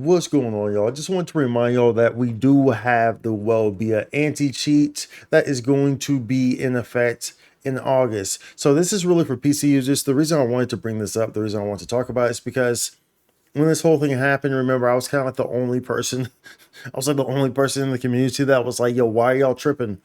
What's going on, y'all? I just want to remind y'all that we do have the Wellbia anti-cheat that is going to be in effect in August. So this is really for PC users. The reason I wanted to bring this up, the reason I want to talk about it is because when this whole thing happened, remember, I was kind of like the only person, I was like the only person in the community that was like, yo, why are y'all tripping?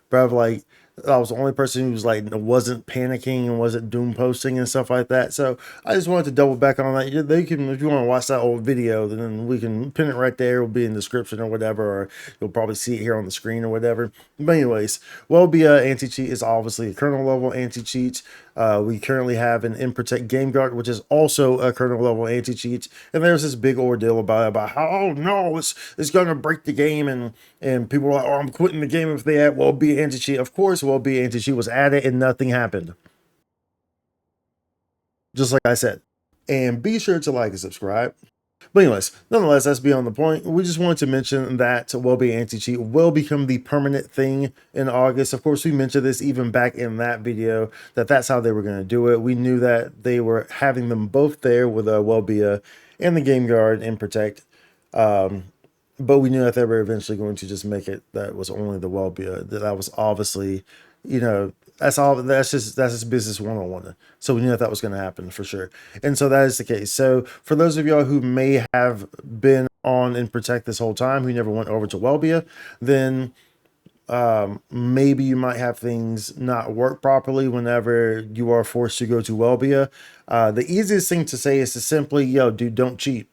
Bro, like, I was the only person who was like wasn't panicking and wasn't doom posting and stuff like that. So I just wanted to double back on that. They can, if you want to watch that old video, then we can pin it right there. It'll be in the description or whatever, or you'll probably see it here on the screen or whatever. But anyways, Wellbia anti-cheat is obviously a kernel level anti-cheat. We currently have an InProtect Game Guard, which is also a kernel level anti-cheat. And there's this big ordeal about how, oh no, it's gonna break the game, and people are like, oh, I'm quitting the game if they add Wellbia anti-cheat. Of course, Wellbia anti-cheat was added and nothing happened. Just like I said. And be sure to like and subscribe. But anyways, nonetheless, that's beyond the point. We just wanted to mention that Wellbia anti-cheat will become the permanent thing in August. Of course, we mentioned this even back in that video, that that's how they were going to do it. We knew that they were having them both there with Wellbia and the Game Guard and Protect. But we knew that they were eventually going to just make it that was only the Wellbia. That was obviously, you know, that's all. That's just business 101. So we knew that that was going to happen for sure, and so that is the case. So for those of y'all who may have been on and Protect this whole time, who never went over to Wellbia, then maybe you might have things not work properly whenever you are forced to go to Wellbia. The easiest thing to say is to simply, yo, dude, don't cheat,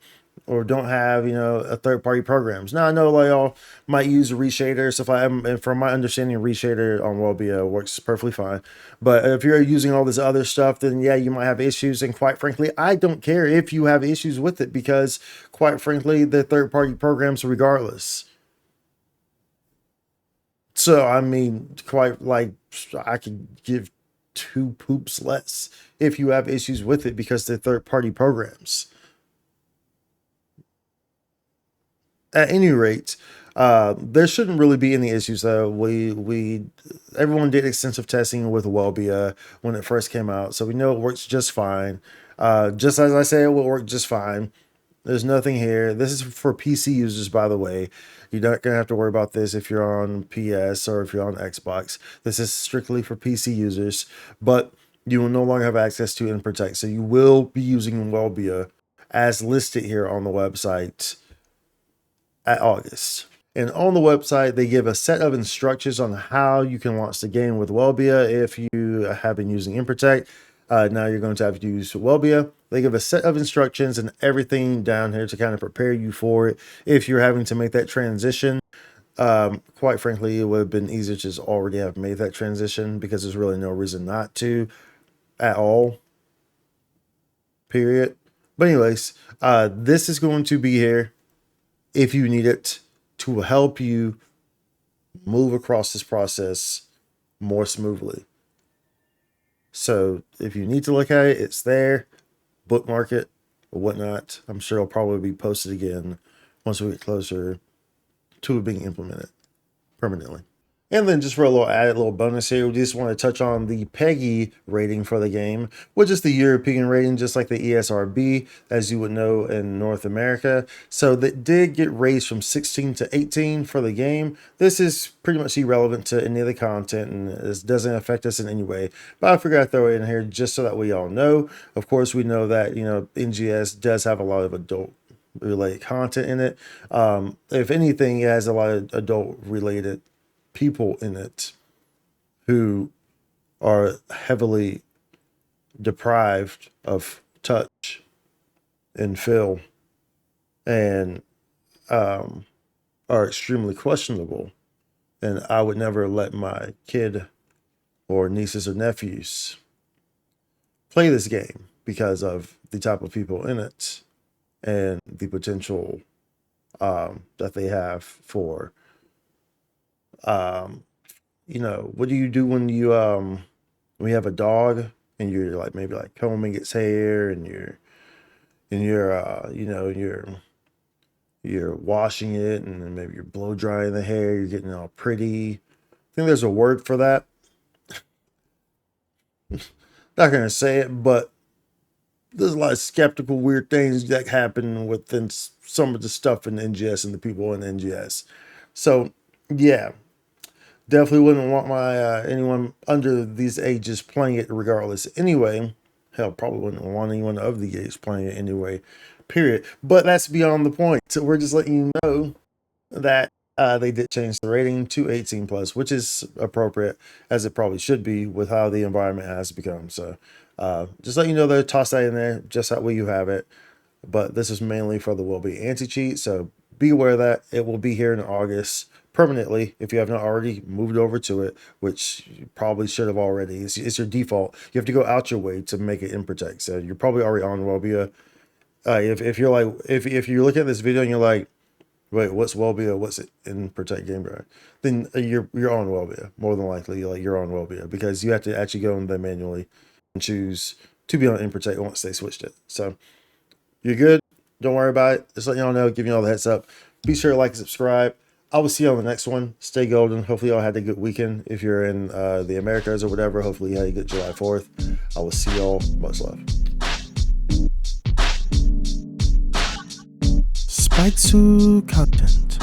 or don't have, you know, a third-party programs. Now I know like y'all might use a reshader, so if I am, and from my understanding, reshader on Wellbia works perfectly fine. But if you're using all this other stuff, then yeah, you might have issues. And quite frankly, I don't care if you have issues with it, because quite frankly, they're third-party programs regardless. So I mean, quite like, I could give two poops less if you have issues with it, because they're third-party programs. At any rate, there shouldn't really be any issues though. Everyone did extensive testing with Wellbia when it first came out, so we know it works just fine. Just as I say, it will work just fine. There's nothing here. This is for PC users, by the way. You're not gonna have to worry about this if you're on PS or if you're on Xbox. This is strictly for PC users, but you will no longer have access to InProtect, so you will be using Wellbia as listed here on the website at August. And on the website, they give a set of instructions on how you can launch the game with Wellbia if you have been using InProtect. Now you're going to have to use Wellbia. They give a set of instructions and everything down here to kind of prepare you for it. If you're having to make that transition, quite frankly, it would have been easier to just already have made that transition, because there's really no reason not to at all, period. But anyways, this is going to be here if you need it to help you move across this process more smoothly. So if you need to look at it, it's there, bookmark it or whatnot. I'm sure it'll probably be posted again once we get closer to it being implemented permanently. And then just for a little added little bonus here, we just want to touch on the PEGI rating for the game, which is the European rating, just like the ESRB, as you would know in North America. So that did get raised from 16 to 18 for the game. This is pretty much irrelevant to any of the content, and this doesn't affect us in any way. But I figured I'd throw it in here just so that we all know. Of course, we know that, you know, NGS does have a lot of adult related content in it. If anything, it has a lot of adult related people in it who are heavily deprived of touch and feel, and are extremely questionable. And I would never let my kid or nieces or nephews play this game because of the type of people in it and the potential that they have for you know, what do you do when you when you have a dog and you're like maybe like combing its hair, and you're you know, you're washing it, and then maybe you're blow drying the hair, you're getting all pretty. I think there's a word for that. Not gonna say it, but there's a lot of skeptical, weird things that happen within some of the stuff in NGS and the people in NGS. So, yeah, definitely wouldn't want my anyone under these ages playing it regardless. Anyway, hell, probably wouldn't want anyone of the age playing it anyway. Period. But that's beyond the point. So we're just letting you know that they did change the rating to 18 plus, which is appropriate as it probably should be with how the environment has become. So just let you know that toss that in there, just that way you have it. But this is mainly for the Wellbia anti-cheat, so be aware that it will be here in August permanently if you have not already moved over to it, which you probably should have already. It's your default. You have to go out your way to make it in Protect. So you're probably already on Wellbia. If you're like if you look at this video and you're like, wait, what's Wellbia? What's it in Protect Game Drive? Then you're on Wellbia more than likely. Like you're on Wellbia because you have to actually go in there manually and choose to be on in Protect once they switched it. So you're good. Don't worry about it. Just letting y'all know, giving y'all the heads up. Be sure to like and subscribe. I will see you on the next one. Stay golden. Hopefully y'all had a good weekend. If you're in the Americas or whatever, hopefully you had a good July 4th. I will see y'all. Much love. Spike content.